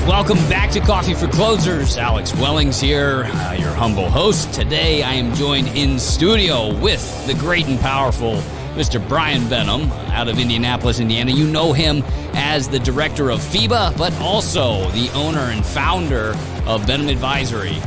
Welcome back to Coffee for Closers. Alex Wellings here, your humble host. Today I am joined in studio with the great and powerful Mr. Brian Benham out of Indianapolis, Indiana. You know him as the director of FIBA, but also the owner and founder of Benham Advisory.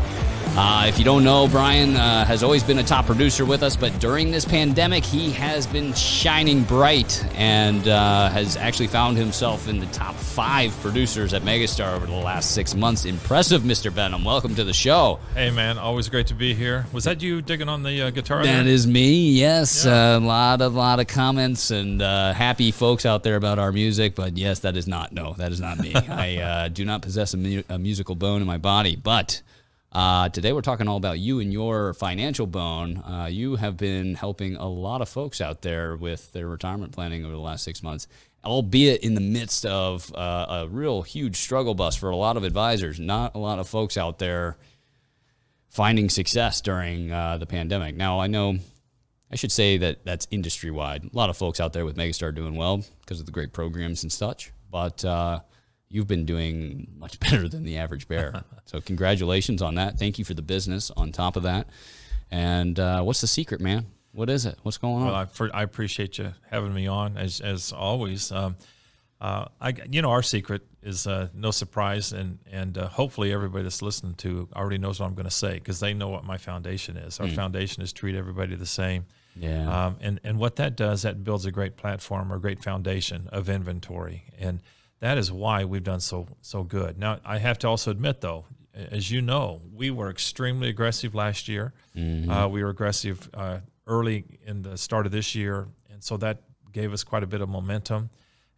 If you don't know, Brian has always been a top producer with us, but during this pandemic, he has been shining bright and has actually found himself in the top 5 producers at Megastar over the last 6 months. Impressive, Mr. Benham. Welcome to the show. Hey, man. Always great to be here. Was that you digging on the guitar That there? is me, yes. Yeah. A lot of comments and happy folks out there about our music, but yes, that is not me. I do not possess a musical bone in my body, but... today we're talking all about you and your financial bone. You have been helping a lot of folks out there with their retirement planning over the last 6 months, albeit in the midst of a real huge struggle bus for a lot of advisors. Not a lot of folks out there finding success during the pandemic. Now, I know I should say that that's industry-wide. A lot of folks out there with Megastar doing well because of the great programs and such, but... you've been doing much better than the average bear. So congratulations on that. Thank you for the business on top of that. And what's the secret, man? What is it? What's going on? Well, I appreciate you having me on, as always. Our secret is no surprise, and hopefully everybody that's listening to already knows what I'm going to say because they know what my foundation is. Our foundation is treat everybody the same. Yeah. And what that does, that builds a great platform or a great foundation of inventory. And that is why we've done so good. Now, I have to also admit, though, as you know, we were extremely aggressive last year. Mm-hmm. We were aggressive early in the start of this year, and so that gave us quite a bit of momentum.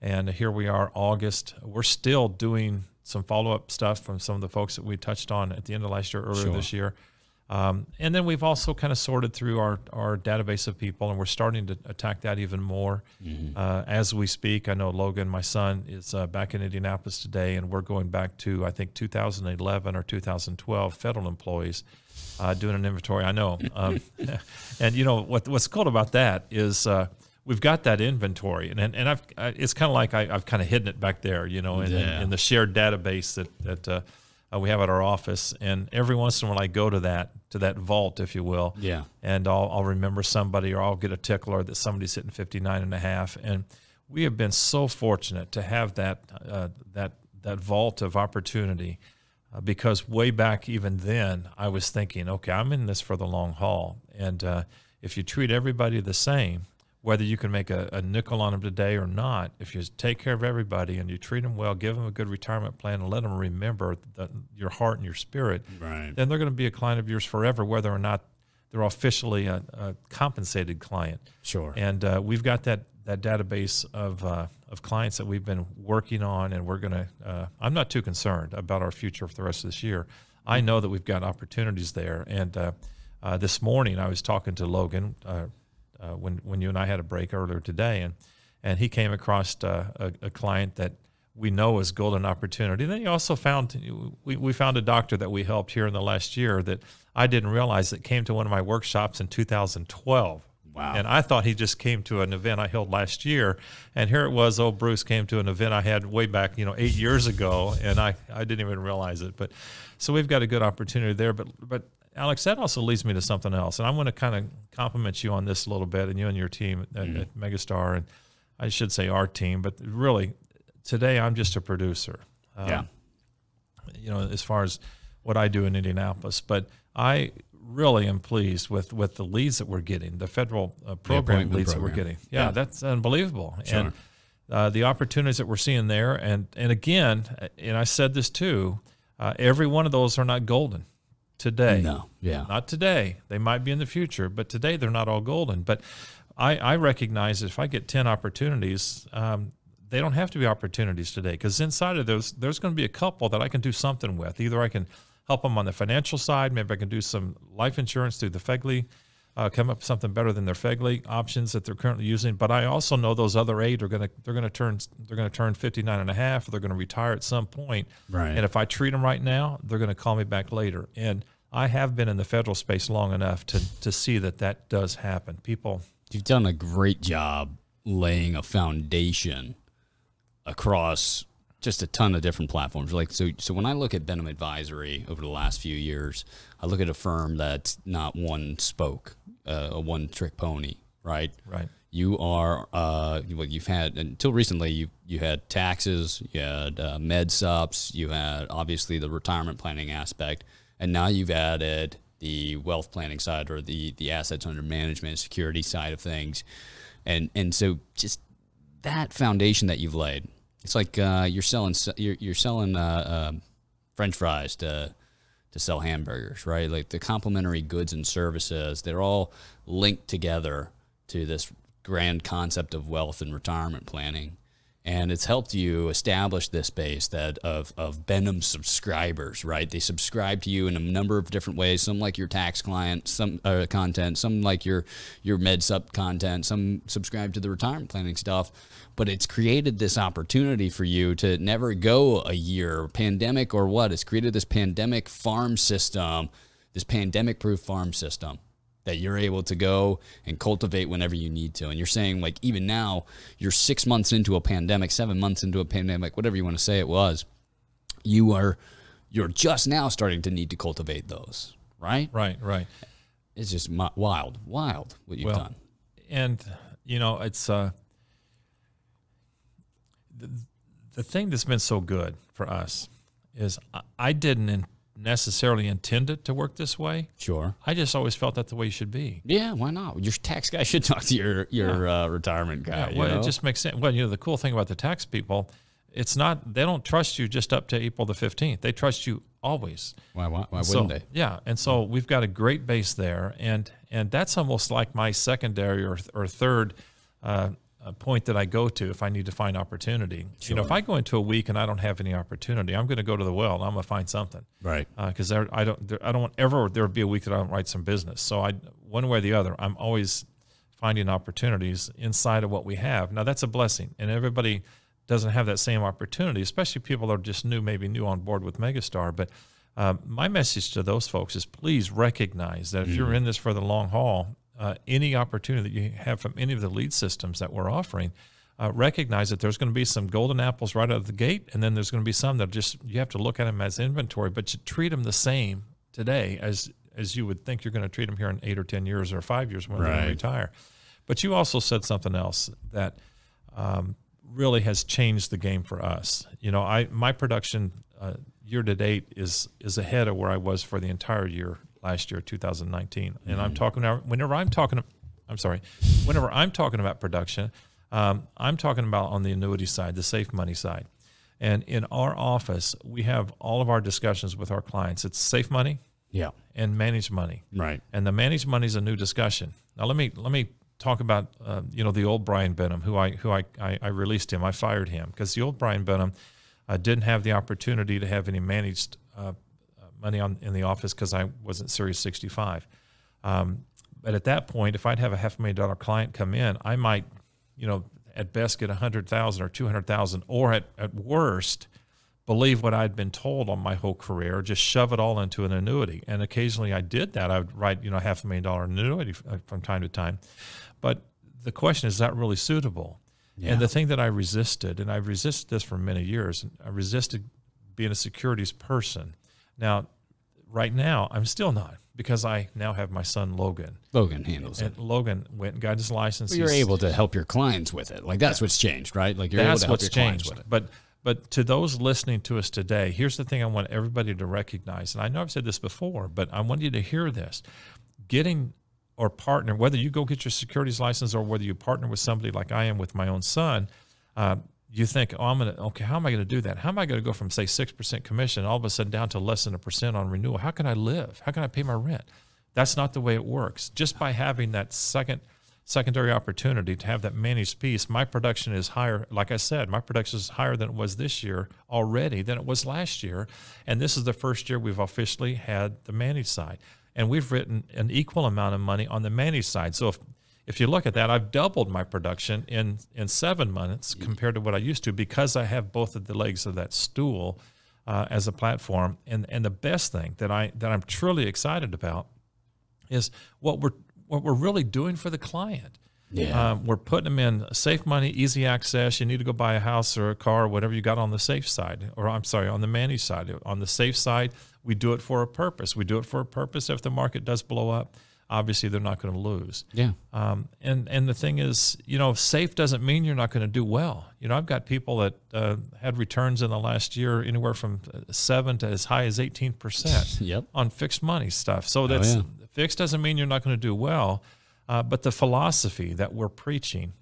And here we are, August. We're still doing some follow-up stuff from some of the folks that we touched on at the end of last year, earlier this year. And then we've also kind of sorted through our database of people, and we're starting to attack that even more as we speak. I know Logan, my son, is back in Indianapolis today, and we're going back to, I think, 2011 or 2012 federal employees doing an inventory. I know. And, you know, what's cool about that is we've got that inventory, and it's kind of like I've kind of hidden it back there, you know, in the shared database that we have at our office, and every once in a while I go to that vault, if you will. Yeah. And I'll remember somebody, or I'll get a tickler that somebody's hitting 59.5. And we have been so fortunate to have that vault of opportunity, because way back even then I was thinking, okay, I'm in this for the long haul, and if you treat everybody the same, whether you can make a nickel on them today or not, if you take care of everybody and you treat them well, give them a good retirement plan, and let them remember your heart and your spirit, right, then they're going to be a client of yours forever, whether or not they're officially a compensated client. Sure. And we've got that database of clients that we've been working on, and we're going to I'm not too concerned about our future for the rest of this year. I know that we've got opportunities there. And this morning I was talking to Logan when you and I had a break earlier today, and he came across a client that we know is golden opportunity. Then he also found we found a doctor that we helped here in the last year that I didn't realize that came to one of my workshops in 2012. Wow. And I thought he just came to an event I held last year, and here it was, Bruce came to an event I had way back, 8 years ago, and I didn't even realize it. But so we've got a good opportunity there, but Alex, that also leads me to something else, and I want to kind of compliment you on this a little bit, and you and your team at Megastar, and I should say our team, but really, today I'm just a producer. As far as what I do in Indianapolis, but I really am pleased with the leads that we're getting, the federal program leads that we're getting. Yeah, that's unbelievable. Sure. And the opportunities that we're seeing there, and again, and I said this too, every one of those are not golden today. No, not today. They might be in the future, but today they're not all golden. But I recognize that if I get 10 opportunities, they don't have to be opportunities today, because inside of those, there's going to be a couple that I can do something with. Either I can help them on the financial side. Maybe I can do some life insurance through the FEGLI, come up with something better than their FEGLI options that they're currently using. But I also know those other 8 are going to turn 59.5, or they're going to retire at some point. Right. And if I treat them right now, they're going to call me back later. And I have been in the federal space long enough to see that does happen. You've done a great job laying a foundation across just a ton of different platforms. Like so when I look at Benham Advisory over the last few years, I look at a firm that's not one spoke, a one trick pony, right? Right. You are you've had until recently you had taxes, you had med sups, you had obviously the retirement planning aspect, and now you've added the wealth planning side, or the assets under management, security side of things. And so just that foundation that you've laid, it's like you're selling French fries to sell hamburgers, right? Like the complementary goods and services, they're all linked together to this grand concept of wealth and retirement planning. And it's helped you establish this base of Benham subscribers, right? They subscribe to you in a number of different ways. Some like your tax client, some content, some like your med sup content, some subscribe to the retirement planning stuff. But it's created this opportunity for you to never go a year, pandemic or what. It's created this pandemic farm system, this pandemic-proof farm system that you're able to go and cultivate whenever you need to. And you're saying, like, even now, you're 6 months into a pandemic, 7 months into a pandemic, whatever you want to say it was, you're just now starting to need to cultivate those, right? Right. It's just wild what you've done. And, it's the thing that's been so good for us is I didn't necessarily intend it to work this way. Sure. I just always felt that the way you should be. Yeah, why not? Your tax guy should talk to your retirement guy. Yeah, well, it just makes sense. Well, the cool thing about the tax people, it's not, they don't trust you just up to April the 15th. They trust you always. Why wouldn't they? Yeah, and so we've got a great base there, and that's almost like my secondary or third point that I go to if I need to find opportunity. Sure. If I go into a week and I don't have any opportunity, I'm going to go to the well and I'm going to find something. Right. Because I don't want ever there be a week that I don't write some business. So one way or the other, I'm always finding opportunities inside of what we have. Now that's a blessing, and everybody doesn't have that same opportunity, especially people that are just maybe new on board with Megastar. But my message to those folks is please recognize that if you're in this for the long haul, any opportunity that you have from any of the lead systems that we're offering, recognize that there's going to be some golden apples right out of the gate, and then there's going to be some that just you have to look at them as inventory, but you treat them the same today as you would think you're going to treat them here in 8 or 10 years or 5 years when they retire. But you also said something else that really has changed the game for us. My production year to date is ahead of where I was for the entire year last year, 2019. And I'm talking now, whenever I'm talking about production, I'm talking about on the annuity side, the safe money side. And in our office, we have all of our discussions with our clients. It's safe money, and managed money, right? And the managed money is a new discussion. Now let me talk about the old Brian Benham, who I released him. I fired him because the old Brian Benham didn't have the opportunity to have any managed money in the office because I wasn't Series 65. But at that point, if I'd have a $500,000 client come in, I might, at best get $100,000 or $200,000, or at worst, believe what I'd been told on my whole career, just shove it all into an annuity. And occasionally I did that. I would write, $500,000 annuity from time to time. But the question is that really suitable? Yeah. And the thing that I resisted, and I've resisted this for many years, I resisted being a securities person. Now, right now, I'm still not, because I now have my son, Logan. Logan handles it. And Logan went and got his license. Well, you're able to help your clients with it. Like, that's what's changed, right? Like, you're able to help your clients with it. But to those listening to us today, here's the thing I want everybody to recognize. And I know I've said this before, but I want you to hear this. Getting or partner, whether you go get your securities license or whether you partner with somebody like I am with my own son, you think, how am I going to do that? How am I going to go from, say, 6% commission all of a sudden down to less than 1% on renewal? How can I live? How can I pay my rent? That's not the way it works. Just by having that secondary opportunity to have that managed piece, my production is higher. Like I said, my production is higher than it was this year already than it was last year. And this is the first year we've officially had the managed side. And we've written an equal amount of money on the managed side. So if you look at that, I've doubled my production in 7 months compared to what I used to, because I have both of the legs of that stool as a platform. And the best thing that I'm truly excited about is what we're really doing for the client. Yeah. We're putting them in safe money, easy access. You need to go buy a house or a car or whatever you got on the safe side, or I'm sorry, on the managed side. On the safe side, we do it for a purpose. We do it for a purpose. If the market does blow up, obviously they're not going to lose. Yeah. And the thing is, safe doesn't mean you're not going to do well. I've got people that had returns in the last year anywhere from 7 to as high as 18% Yep. on fixed money stuff. So fixed doesn't mean you're not going to do well. But the philosophy that we're preaching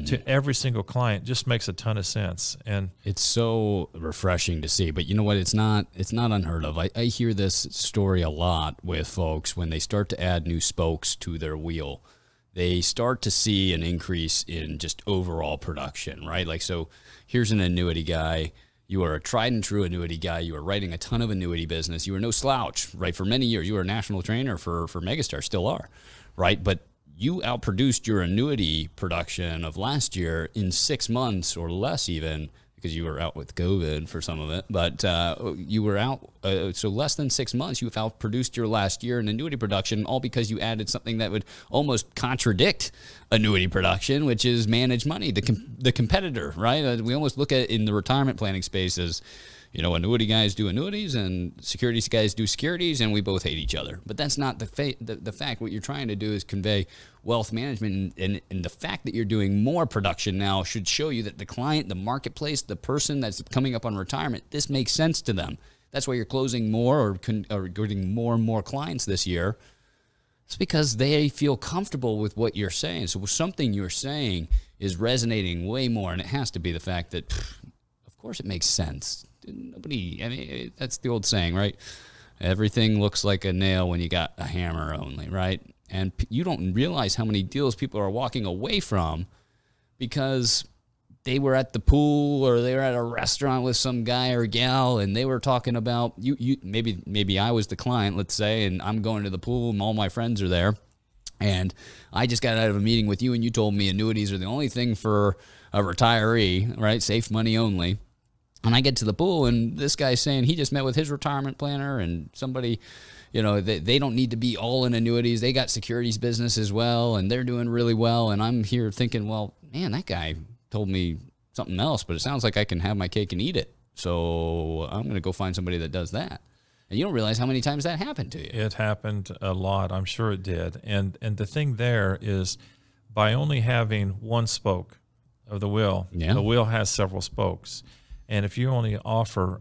to every single client just makes a ton of sense. And it's so refreshing to see. But you know what? It's not unheard of. I hear this story a lot with folks when they start to add new spokes to their wheel. They start to see an increase in just overall production, right? Like, so here's an annuity guy. You are a tried and true annuity guy. You are writing a ton of annuity business. You are no slouch, right? For many years, you were a national trainer for Megastar, still are, right? But you outproduced your annuity production of last year in 6 months or less, even because you were out with COVID for some of it. But you were out, so less than 6 months, you've outproduced your last year in annuity production, all because you added something that would almost contradict annuity production, which is managed money, the competitor, right? We almost look at it in the retirement planning space as, annuity guys do annuities and securities guys do securities, and we both hate each other. But that's not the fact. What you're trying to do is convey wealth management, and the fact that you're doing more production now should show you that the client, the marketplace, the person that's coming up on retirement, this makes sense to them. That's why you're closing more or getting more and more clients this year. It's because they feel comfortable with what you're saying. So something you're saying is resonating way more, and it has to be the fact that, of course, it makes sense. That's the old saying, right? Everything looks like a nail when you got a hammer only, right? And you don't realize how many deals people are walking away from because they were at the pool or they were at a restaurant with some guy or gal, and they were talking about you. Maybe I was the client, let's say, and I'm going to the pool and all my friends are there, and I just got out of a meeting with you, and you told me annuities are the only thing for a retiree, right? Safe money only. And I get to the pool, and this guy's saying he just met with his retirement planner and somebody, they don't need to be all in annuities. They got securities business as well, and they're doing really well. And I'm here thinking, well, man, that guy told me something else, but it sounds like I can have my cake and eat it. So I'm going to go find somebody that does that. And you don't realize how many times that happened to you. It happened a lot. I'm sure it did. And the thing there is, by only having one spoke of the wheel, the wheel has several spokes. And if you only offer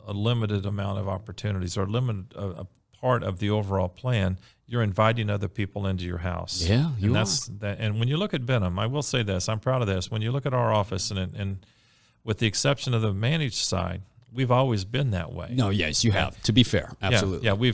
a limited amount of opportunities or a part of the overall plan, you're inviting other people into your house. Yeah, you are. And when you look at Benham, I will say this, I'm proud of this. When you look at our office, and with the exception of the managed side, we've always been that way. No, yes, you have. To be fair, absolutely. Yeah, we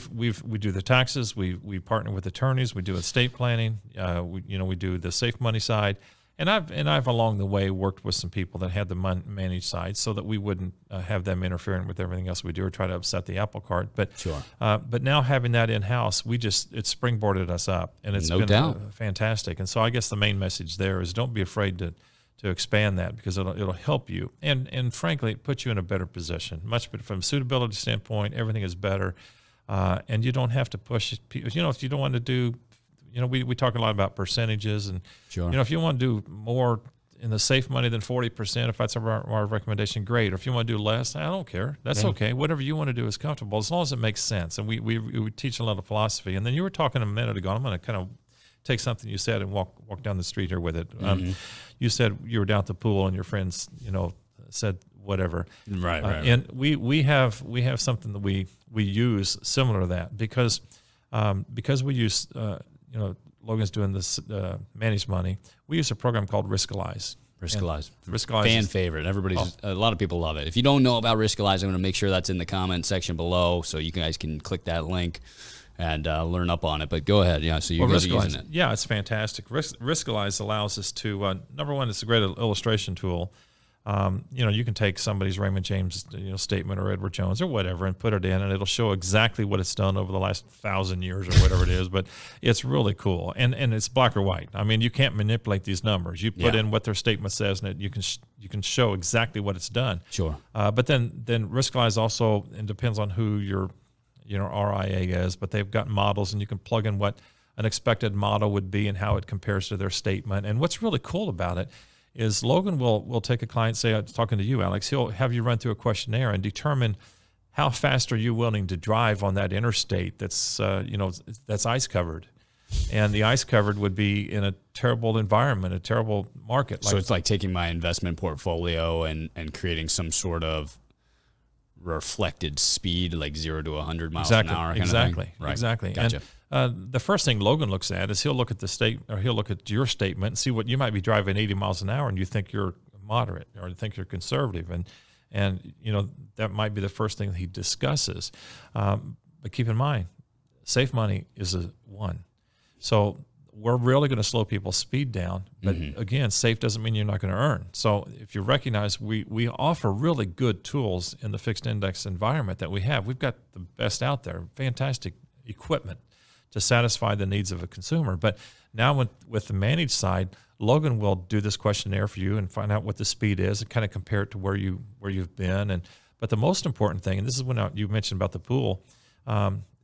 do the taxes. We partner with attorneys. We do estate planning. We do the safe money side. And I've along the way worked with some people that had the managed side so that we wouldn't have them interfering with everything else we do or try to upset the apple cart. But sure. But now having that in house, it springboarded us up, and it's been fantastic. And so I guess the main message there is don't be afraid to expand that, because it'll help you, and frankly, it puts you in a better position. Much better from a suitability standpoint. Everything is better, and you don't have to push people. If you don't want to do. We talk a lot about percentages, and sure. If you want to do more in the safe money than 40%, if that's our recommendation, great. Or if you want to do less, I don't care. That's okay. Whatever you want to do is comfortable, as long as it makes sense. And we teach a lot of philosophy. And then you were talking a minute ago. I'm going to kind of take something you said and walk down the street here with it. You said you were down at the pool and your friends, said whatever. Right. And we have something that we use similar to that because we use. Logan's doing this managed money. We use a program called Riskalyze. Riskalyze. Fan favorite. A lot of people love it. If you don't know about Riskalyze, I'm going to make sure that's in the comment section below, so you guys can click that link and learn up on it. But go ahead. Yeah. So you guys are using it. Yeah, it's fantastic. Riskalyze allows us to number one, it's a great illustration tool. You can take somebody's Raymond James statement or Edward Jones or whatever and put it in, and it'll show exactly what it's done over the last 1,000 years or whatever it is. But it's really cool, and it's black or white. I mean, you can't manipulate these numbers. You put in what their statement says, and you can show exactly what it's done. Sure. But then Riskalyze also, and depends on who your RIA is, but they've got models, and you can plug in what an expected model would be and how it compares to their statement. And what's really cool about it is Logan will take a client, say, I'm talking to you, Alex, he'll have you run through a questionnaire and determine how fast are you willing to drive on that interstate that's that's ice covered. And the ice covered would be in a terrible environment, a terrible market. So it's like taking my investment portfolio and creating some sort of reflected speed, like 0 to 100 miles an hour. Exactly. Right. Exactly. Gotcha. And the first thing Logan looks at is he'll look at he'll look at your statement and see what you might be driving 80 miles an hour and you think you're moderate or you think you're conservative. And that might be the first thing he discusses. But keep in mind, safe money is a 1. So we're really going to slow people's speed down. But again, safe doesn't mean you're not going to earn. So if you recognize we offer really good tools in the fixed index environment that we have. We've got the best out there, fantastic equipment to satisfy the needs of a consumer. But now with the managed side, Logan will do this questionnaire for you and find out what the speed is and kind of compare it to where you've been. But the most important thing, and this is when you mentioned about the pool,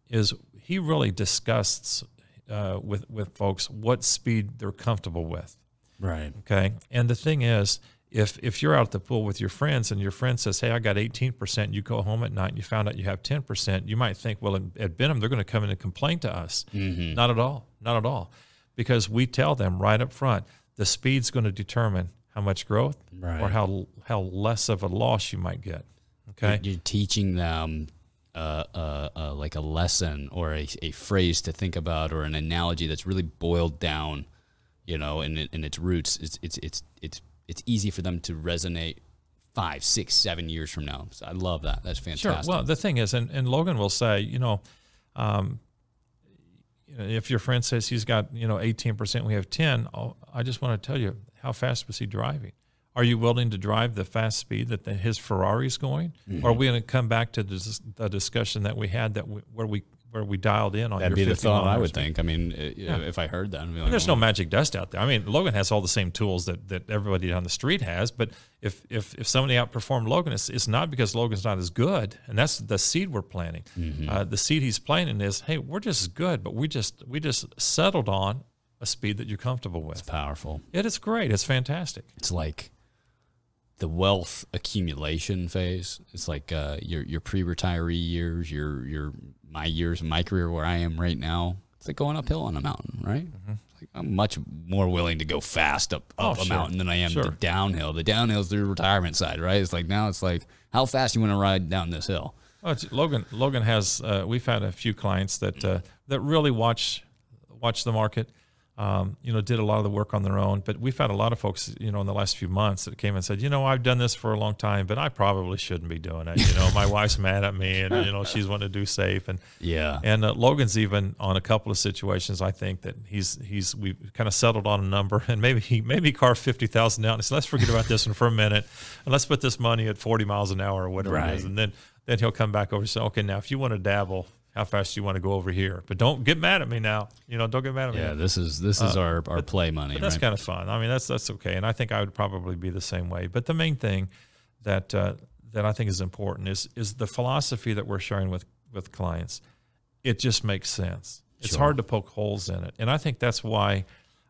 is he really discusses with folks what speed they're comfortable with. Right. Okay. And the thing is, if you're out at the pool with your friends and your friend says, hey, I got 18%, you go home at night and you found out you have 10%, you might think, well, at Benham, they're going to come in and complain to us. Not at all. Not at all. Because we tell them right up front, the speed's going to determine how much growth or how less of a loss you might get. Okay. You're teaching them like a lesson or a phrase to think about or an analogy that's really boiled down, in its roots. It's easy for them to resonate 5, 6, 7 years from now. So I love that. That's fantastic. Sure. Well, the thing is, and Logan will say, if your friend says he's got 18%, we have 10. I just want to tell you, how fast was he driving? Are you willing to drive the fast speed that his Ferrari's going? Or are we going to come back to the discussion that we had where we dialed in on That'd your be 50 the thought I would speed? think. I mean, if I heard that, I'd be like, there's no magic dust out there. I mean, Logan has all the same tools that everybody on the street has. But if somebody outperformed Logan, it's not because Logan's not as good, and that's the seed we're planting. The seed he's planting is, hey, we're just as good, but we just settled on a speed that you're comfortable with. It's powerful. It is great. It's fantastic. It's like the wealth accumulation phase. It's like your pre-retiree years, my years in my career where I am right now. It's like going uphill on a mountain, right? Like I'm much more willing to go fast up a mountain than I am to downhill. The downhill's the retirement side, right? It's like now it's like how fast you want to ride down this hill. Well, Logan has. We've had a few clients that really watch the market. Did a lot of the work on their own, but we've had a lot of folks, in the last few months that came and said, I've done this for a long time, but I probably shouldn't be doing it. My wife's mad at me and, she's wanting to do safe. And Logan's even on a couple of situations. I think that we've kind of settled on a number and maybe he carved 50,000 down. He said, let's forget about this one for a minute and let's put this money at 40 miles an hour or whatever it is. And then he'll come back over and say, okay, now if you want to dabble, how fast do you want to go over here? But don't get mad at me now. Don't get mad at me. Yeah, this is our play money. But that's kind of fun. I mean, that's okay. And I think I would probably be the same way. But the main thing that I think is important is the philosophy that we're sharing with clients. It just makes sense. It's hard to poke holes in it. And I think that's why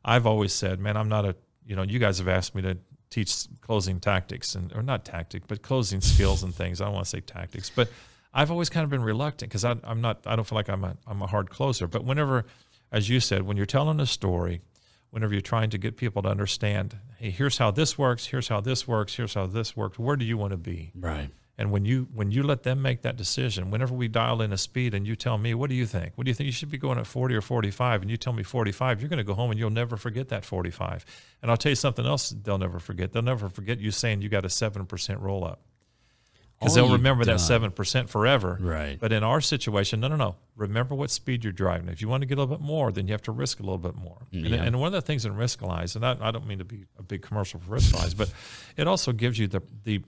I've always said, man, I'm not you guys have asked me to teach closing tactics or not tactic, but closing skills and things. I don't want to say tactics, but I've always kind of been reluctant because I don't feel like I'm a hard closer. But whenever, as you said, when you're telling a story, whenever you're trying to get people to understand, hey, here's how this works, here's how this works, here's how this works, where do you want to be? Right. And when you let them make that decision, whenever we dial in a speed and you tell me, what do you think? What do you think? You should be going at 40 or 45, and you tell me 45, you're going to go home and you'll never forget that 45. And I'll tell you something else they'll never forget. They'll never forget you saying you got a 7% roll up. Because they'll remember that 7% forever. Right. But in our situation, no. Remember what speed you're driving. If you want to get a little bit more, then you have to risk a little bit more. Yeah. And one of the things in Riskalyze, and I don't mean to be a big commercial for Riskalyze, but it also gives you I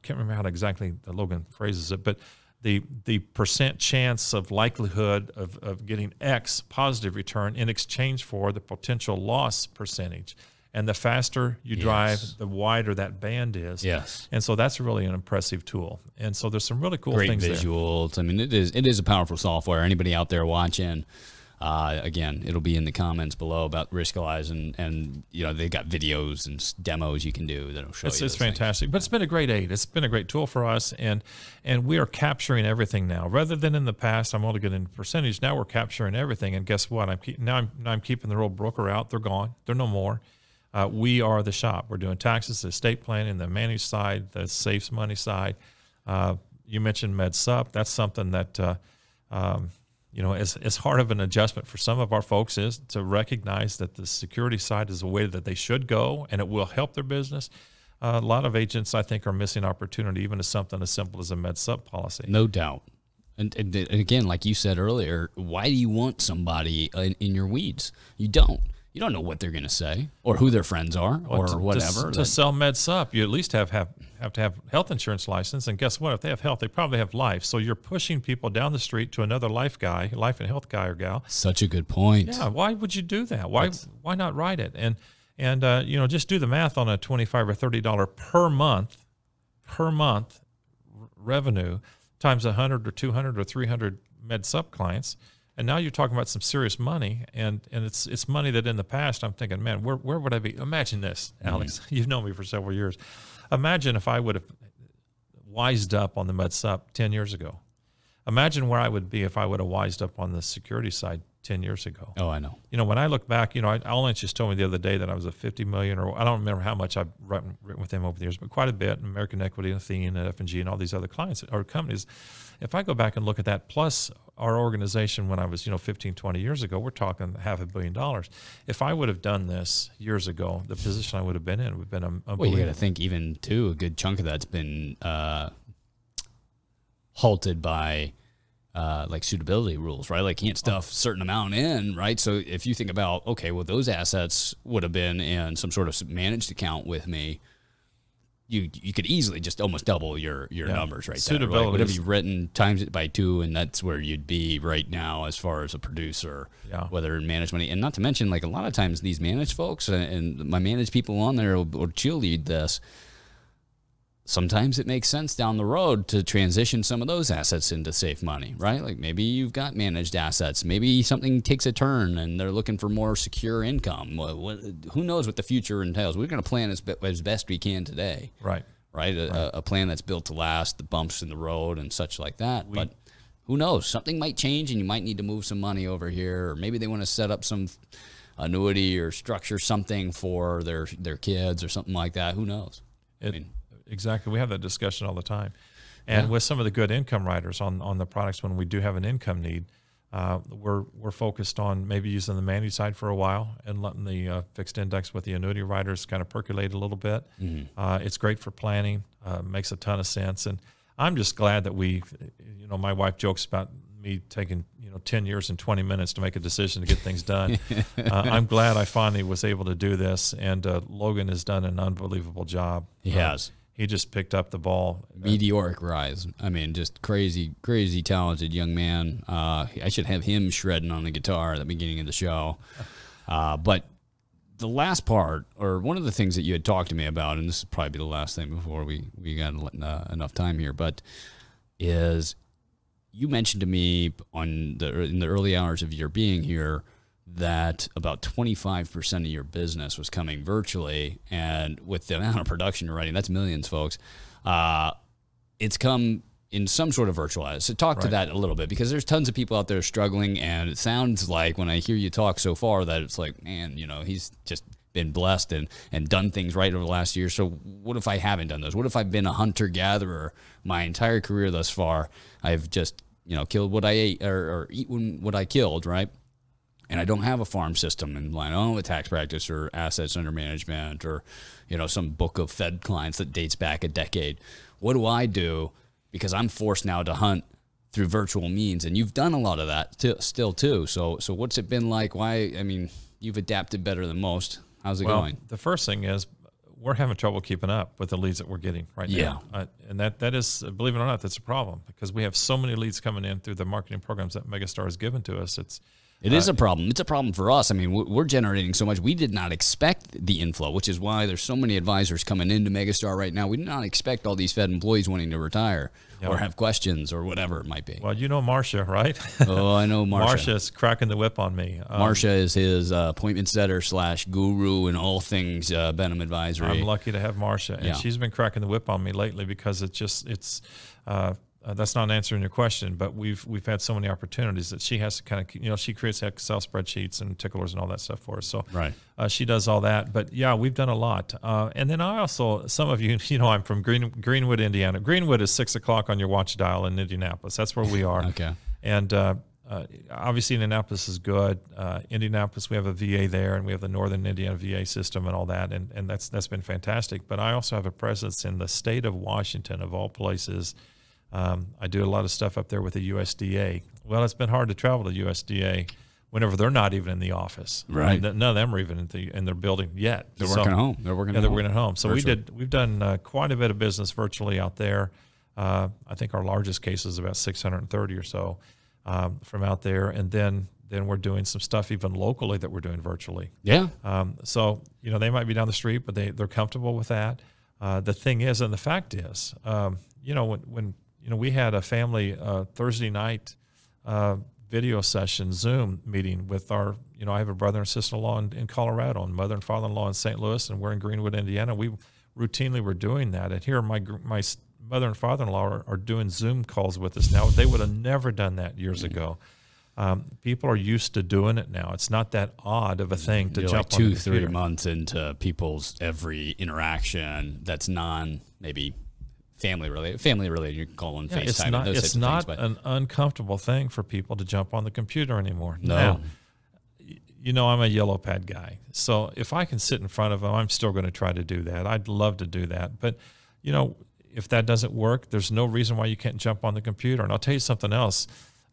can't remember how exactly Logan phrases it, but the percent chance of likelihood of getting X positive return in exchange for the potential loss percentage. And the faster you drive, the wider that band is. Yes. And so that's really an impressive tool. And so there's some really cool Great things visuals. There. I mean, it is a powerful software. Anybody out there watching, Again, it'll be in the comments below about Riskalyze, and they got videos and demos you can do that'll show you. It's fantastic, but it's been a great aid. It's been a great tool for us, and we are capturing everything now. Rather than in the past, I'm only getting percentage. Now we're capturing everything, and guess what? I'm keeping the old broker out. They're gone. They're no more. We are the shop. We're doing taxes, the estate planning, the managed side, the saves money side. You mentioned MedSup. That's something that as hard of an adjustment for some of our folks is to recognize that the security side is a way that they should go, and it will help their business. A lot of agents, I think, are missing opportunity, even to something as simple as a MedSup policy. No doubt. And again, like you said earlier, why do you want somebody in your weeds? You don't. You don't know what they're going to say or who their friends are or whatever. To sell MedSup, you at least have to have health insurance license. And guess what? If they have health, they probably have life. So you're pushing people down the street to another life and health guy or gal. Such a good point. Yeah. Why would you do that? Why not write it? And just do the math on a $25 or $30 per month revenue times 100 or 200 or 300 MedSup clients. And now you're talking about some serious money, and it's money that in the past I'm thinking, man, where would I be? Imagine this, Alex. You've known me for several years. Imagine if I would have wised up on the MedSup 10 years ago. Imagine where I would be if I would have wised up on the security side 10 years ago. Oh, I know. When I look back, Alan just told me the other day that I was a $50 million, or I don't remember how much I've written with him over the years, but quite a bit, and American Equity and Athene and F&G and all these other clients or companies. If I go back and look at that, plus our organization when I was, 15, 20 years ago, we're talking $500 million. If I would have done this years ago, the position I would have been in would have been unbelievable. Well, you got to think even, too, a good chunk of that's been halted by suitability rules, right? Like can't stuff a certain amount in, right? So if you think about, okay, well, those assets would have been in some sort of managed account with me, you could easily just almost double your numbers right there. Suitability. Like whatever you've written, times it by 2, and that's where you'd be right now as far as a producer, whether in managed money. And not to mention, like a lot of times these managed folks and my managed people on there will cheerlead this. Sometimes it makes sense down the road to transition some of those assets into safe money, right? Like maybe you've got managed assets. Maybe something takes a turn and they're looking for more secure income. Who knows what the future entails? We're going to plan as best we can today. Right. A plan that's built to last, the bumps in the road and such like that. But who knows? Something might change and you might need to move some money over here. Or maybe they want to set up some annuity or structure something for their kids or something like that. Who knows? Exactly. We have that discussion all the time. And with some of the good income writers on the products, when we do have an income need, we're focused on maybe using the managed side for a while and letting the fixed index with the annuity writers kind of percolate a little bit. Mm-hmm. It's great for planning, makes a ton of sense. And I'm just glad that my wife jokes about me taking 10 years and 20 minutes to make a decision to get things done. I'm glad I finally was able to do this, and Logan has done an unbelievable job. He has. He just picked up the ball. Meteoric rise. I mean, just crazy, crazy talented young man. I should have him shredding on the guitar at the beginning of the show. But the last part, or one of the things that you had talked to me about, and this is probably the last thing before we got enough time here, but is you mentioned to me in the early hours of your being here that about 25% of your business was coming virtually, and with the amount of production you're writing, that's millions, folks. It's come in some sort of virtualized. So talk to that a little bit, because there's tons of people out there struggling, and it sounds like when I hear you talk so far that it's like, man, he's just been blessed and done things right over the last year. So what if I haven't done those? What if I've been a hunter-gatherer my entire career thus far? I've just, killed what I ate or eaten what I killed, right? And I don't have a farm system in line. I don't have a tax practice or assets under management or, some book of Fed clients that dates back a decade. What do I do? Because I'm forced now to hunt through virtual means, and you've done a lot of that still too. So what's it been like? You've adapted better than most. How's it going? The first thing is we're having trouble keeping up with the leads that we're getting right now. And that is, believe it or not, that's a problem, because we have so many leads coming in through the marketing programs that Megastar has given to us. It is a problem. It's a problem for us. I mean, we're generating so much. We did not expect the inflow, which is why there's so many advisors coming into Megastar right now. We did not expect all these Fed employees wanting to retire or have questions or whatever it might be. Well, you know Marcia, right? Oh, I know Marcia. Marcia's cracking the whip on me. Marcia is his appointment setter / guru in all things Benham Advisory. I'm lucky to have Marcia, and she's been cracking the whip on me lately because that's not answering your question, but we've had so many opportunities that she has to kind of, she creates Excel spreadsheets and ticklers and all that stuff for us. So she does all that. But yeah, we've done a lot. And then I also, some of you, I'm from Greenwood, Indiana. Greenwood is 6 o'clock on your watch dial in Indianapolis. That's where we are. Okay. And obviously Indianapolis is good. Indianapolis, we have a VA there, and we have the Northern Indiana VA system and all that, and that's been fantastic. But I also have a presence in the state of Washington, of all places. I do a lot of stuff up there with the USDA. Well, it's been hard to travel to USDA whenever they're not even in the office. Right. None of them are even in their building yet. They're working at home. They're working at home. So virtually. we've done quite a bit of business virtually out there. I think our largest case is about 630 or so from out there. And then we're doing some stuff even locally that we're doing virtually. Yeah. So, they might be down the street, but they're comfortable with that. The thing is, and the fact is, when we had a family Thursday night video session Zoom meeting with our, I have a brother and sister-in-law in Colorado and mother and father-in-law in St. Louis, and we're in Greenwood, Indiana. We routinely were doing that. And here my mother and father-in-law are doing Zoom calls with us now. They would have never done that years ago. People are used to doing it now. It's not that odd of a thing to jump on the computer. 2-3 months into people's every interaction that's maybe family related, you can call them FaceTime. It's not an uncomfortable thing for people to jump on the computer anymore. No. Now, I'm a yellow pad guy. So if I can sit in front of them, I'm still going to try to do that. I'd love to do that. But, if that doesn't work, there's no reason why you can't jump on the computer. And I'll tell you something else.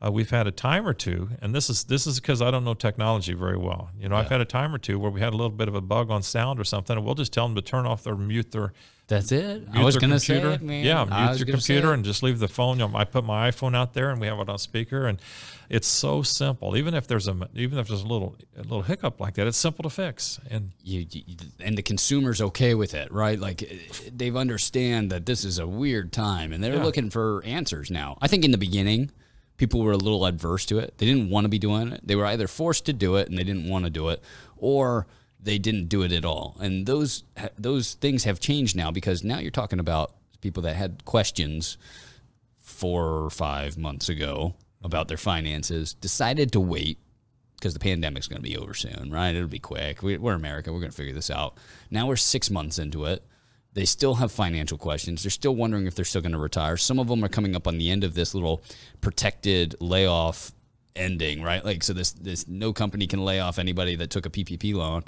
We've had a time or two, and this is because I don't know technology very well. I've had a time or two where we had a little bit of a bug on sound or something, and we'll just tell them to turn off mute their. That's it. I was going to say it, man. Yeah, mute your computer and just leave the phone. I put my iPhone out there, and we have it on speaker, and it's so simple. Even if there's a little hiccup like that, it's simple to fix. And and the consumer's okay with it, right? Like they understand that this is a weird time, and they're looking for answers now. I think in the beginning, people were a little adverse to it. They didn't want to be doing it. They were either forced to do it and they didn't want to do it, or they didn't do it at all. And those things have changed now, because now you're talking about people that had questions 4 or 5 months ago about their finances, decided to wait because the pandemic's going to be over soon, right? It'll be quick. We're America. We're going to figure this out. Now we're 6 months into it. They still have financial questions. They're still wondering if they're still going to retire. Some of them are coming up on the end of this little protected layoff ending, right? Like, so this no company can lay off anybody that took a PPP loan.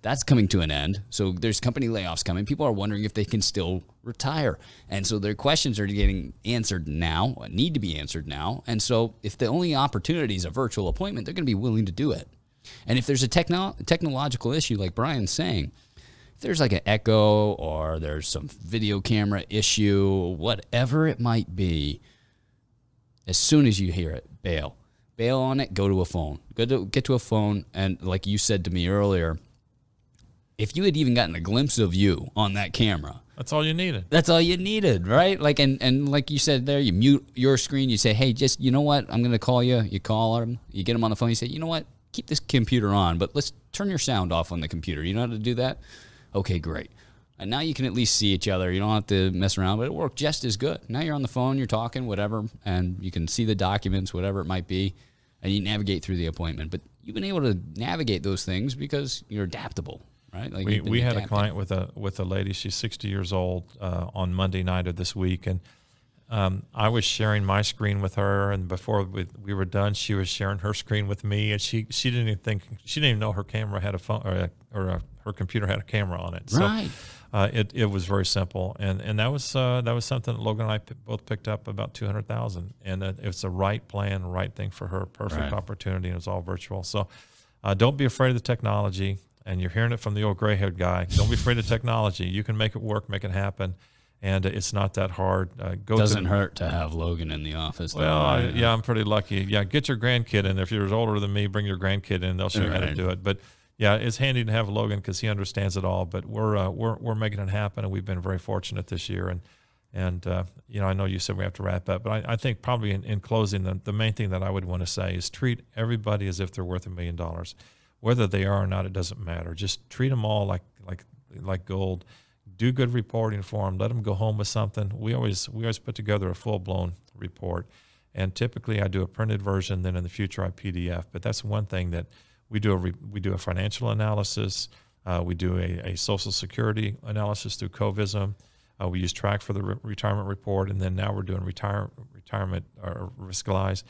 That's coming to an end. So there's company layoffs coming. People are wondering if they can still retire. And so their questions are getting answered now, need to be answered now. And so if the only opportunity is a virtual appointment, they're going to be willing to do it. And if there's a technological issue, like Brian's saying, if there's like an echo or there's some video camera issue, whatever it might be, as soon as you hear it, bail on it, go to a phone. Get to a phone, and like you said to me earlier, if you had even gotten a glimpse of you on that camera, that's all you needed. That's all you needed, right? Like, and like you said there, you mute your screen. You say, hey, just, you know what? I'm going to call you. You call them. You get them on the phone. You say, you know what? Keep this computer on, but let's turn your sound off on the computer. You know how to do that? Okay, great. And now you can at least see each other. You don't have to mess around, but it worked just as good. Now you're on the phone, you're talking, whatever, and you can see the documents, whatever it might be, and you navigate through the appointment. But you've been able to navigate those things because you're adaptable. Right? Like we had a client with a lady. She's 60 years old on Monday night of this week, and I was sharing my screen with her. And before we were done, she was sharing her screen with me, and she didn't even know her camera had a phone or her computer had a camera on it. Right. So it was very simple, and that was something that Logan and I both picked up about $200,000, and it's the right plan, right thing for her, perfect opportunity, and it's all virtual. So don't be afraid of the technology. And you're hearing it from the old gray-haired guy. Don't be afraid of technology. You can make it work, make it happen. and it's not that hard. Doesn't hurt to have Logan in the office. Well, I'm pretty lucky. Yeah, get your grandkid in. If you're older than me, bring your grandkid in. They'll show you how to do it. But yeah, it's handy to have Logan because he understands it all. But we're making it happen, and we've been very fortunate this year. And I know you said we have to wrap up, but I think probably in closing, the main thing that I would want to say is treat everybody as if they're worth $1 million, whether they are or not. It doesn't matter. Just treat them all like gold. Do good reporting for them. Let them go home with something. We always put together a full-blown report, and typically I do a printed version. Then in the future I PDF. But that's one thing that we do. We do a financial analysis. We do a Social Security analysis through Covism. We use Track for the retirement report, and then now we're doing retirement or Riskalyze.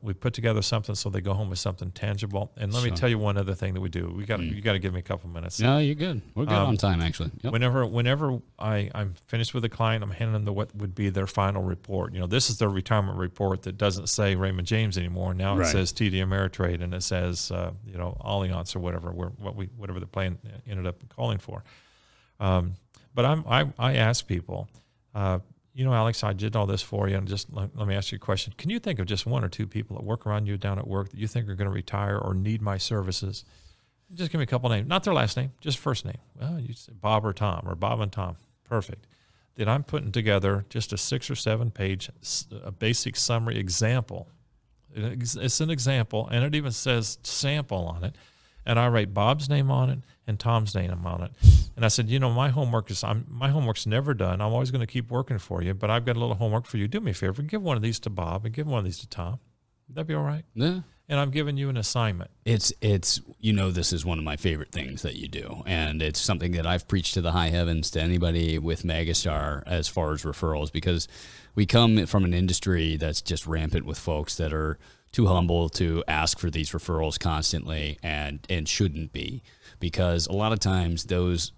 We put together something so they go home with something tangible. And let me tell you one other thing that we do. You got to give me a couple minutes. No, you're good. We're good on time, actually. Yep. Whenever I'm finished with a client, I'm handing them what would be their final report. This is their retirement report that doesn't say Raymond James anymore. Now it says TD Ameritrade, and it says Allianz or whatever the plan ended up calling for. But I ask people, Alex, I did all this for you, and just let me ask you a question. Can you think of just one or two people that work around you down at work that you think are going to retire or need my services? Just give me a couple names, not their last name, just first name. Well, you say Bob or Tom, or Bob and Tom. Perfect. Then I'm putting together just a 6 or 7 page, a basic summary example. It's an example, and it even says sample on it. And I write Bob's name on it and Tom's name on it. And I said, my homework's never done. I'm always going to keep working for you, but I've got a little homework for you. Do me a favor, give one of these to Bob and give one of these to Tom. Would that be all right? Yeah. And I'm giving you an assignment. It's this is one of my favorite things that you do, and it's something that I've preached to the high heavens to anybody with Megastar as far as referrals, because we come from an industry that's just rampant with folks that are too humble to ask for these referrals constantly, and shouldn't be, because a lot of times those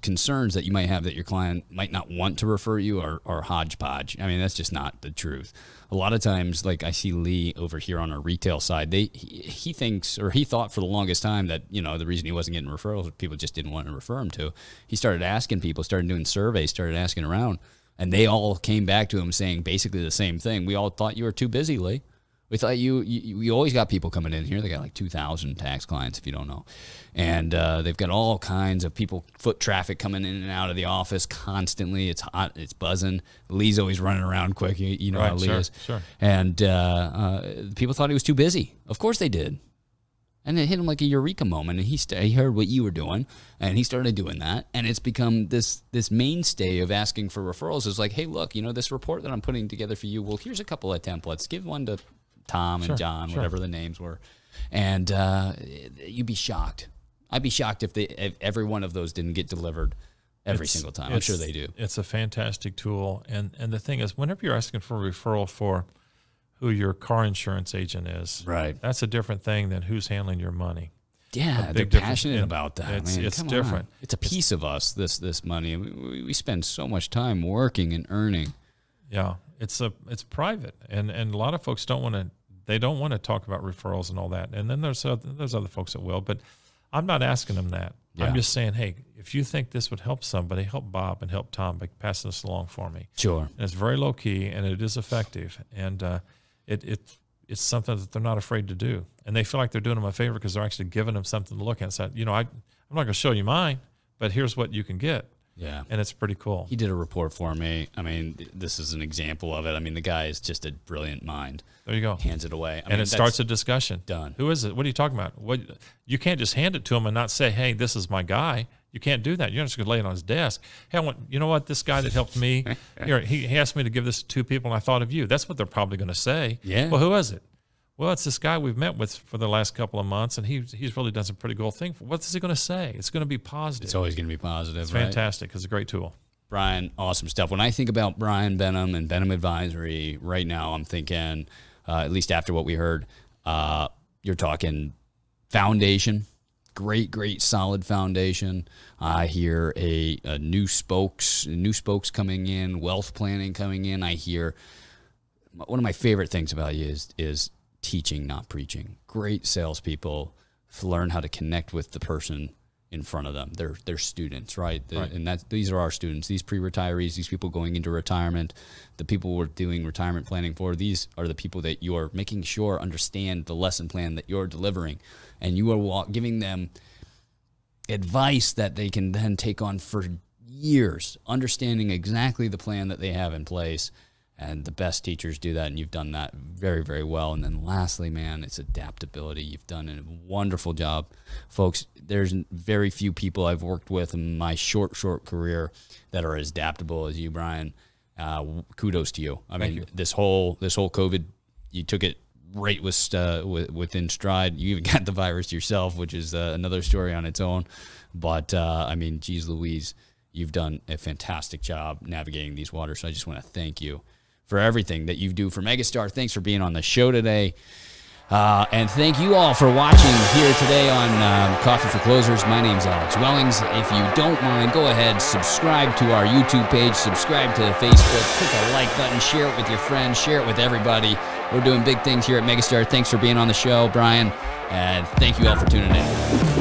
concerns that you might have that your client might not want to refer you are hodgepodge. I mean, that's just not the truth. A lot of times, like I see Lee over here on our retail side, he thinks, or he thought for the longest time that, the reason he wasn't getting referrals was people just didn't want to refer him to. He started asking people, started doing surveys, started asking around, and they all came back to him saying basically the same thing. We all thought you were too busy, Lee. We thought you always got people coming in here. They got like 2,000 tax clients, if you don't know. And they've got all kinds of people, foot traffic coming in and out of the office constantly. It's hot. It's buzzing. Lee's always running around quick. You know how Lee is. Sure. And people thought he was too busy. Of course they did. And it hit him like a eureka moment. And he heard what you were doing, and he started doing that. And it's become this mainstay of asking for referrals. Is like, hey, look, this report that I'm putting together for you, well, here's a couple of templates. Give one to Tom and John, whatever the names were. And you'd be shocked. I'd be shocked if every one of those didn't get delivered every single time. I'm sure they do. It's a fantastic tool. And the thing is, whenever you're asking for a referral for who your car insurance agent is, right, that's a different thing than who's handling your money. Yeah, they're passionate about that. It's different. It's a piece of us, this money. We spend so much time working and earning. Yeah, it's private. And a lot of folks don't want to talk about referrals and all that. And then there's other folks that will, but I'm not asking them that. Yeah. I'm just saying, hey, if you think this would help somebody, help Bob and help Tom by passing this along for me. Sure. And it's very low key, and it is effective, and it's something that they're not afraid to do, and they feel like they're doing them a favor because they're actually giving them something to look at. So, I'm not going to show you mine, but here's what you can get. Yeah. And it's pretty cool. He did a report for me. I mean, this is an example of it. I mean, the guy is just a brilliant mind. There you go. Hands it away. And it starts a discussion. Done. Who is it? What are you talking about? You can't just hand it to him and not say, hey, this is my guy. You can't do that. You're just going to lay it on his desk. Hey, you know what? This guy that helped me, here, he asked me to give this to 2 people, and I thought of you. That's what they're probably going to say. Yeah. Well, who is it? Well, it's this guy we've met with for the last couple of months, and he's really done some pretty cool thing. What's he going to say? It's going to be positive. It's always going to be positive. It's fantastic. It's a great tool. Brian, awesome stuff. When I think about Brian Benham and Benham Advisory right now, I'm thinking, at least after what we heard, you're talking foundation, great, solid foundation. I hear a new spokes coming in, wealth planning coming in. I hear one of my favorite things about you is teaching, not preaching. Great salespeople learn how to connect with the person in front of them. They're students, right? Right. And these are our students. These pre-retirees, these people going into retirement, the people we're doing retirement planning for. These are the people that you're making sure understand the lesson plan that you're delivering, and you are giving them advice that they can then take on for years, understanding exactly the plan that they have in place. And the best teachers do that, and you've done that very, very well. And then lastly, man, it's adaptability. You've done a wonderful job. Folks, there's very few people I've worked with in my short career that are as adaptable as you, Brian. Kudos to you. I mean, this whole COVID, you took it right within stride. You even got the virus yourself, which is another story on its own. But, I mean, geez Louise, you've done a fantastic job navigating these waters. So I just want to thank you for everything that you do for Megastar. Thanks for being on the show today. And thank you all for watching here today on Coffee for Closers. My name's Alex Wellings. If you don't mind, go ahead, subscribe to our YouTube page, subscribe to Facebook, click a like button, share it with your friends, share it with everybody. We're doing big things here at Megastar. Thanks for being on the show, Brian, and thank you all for tuning in.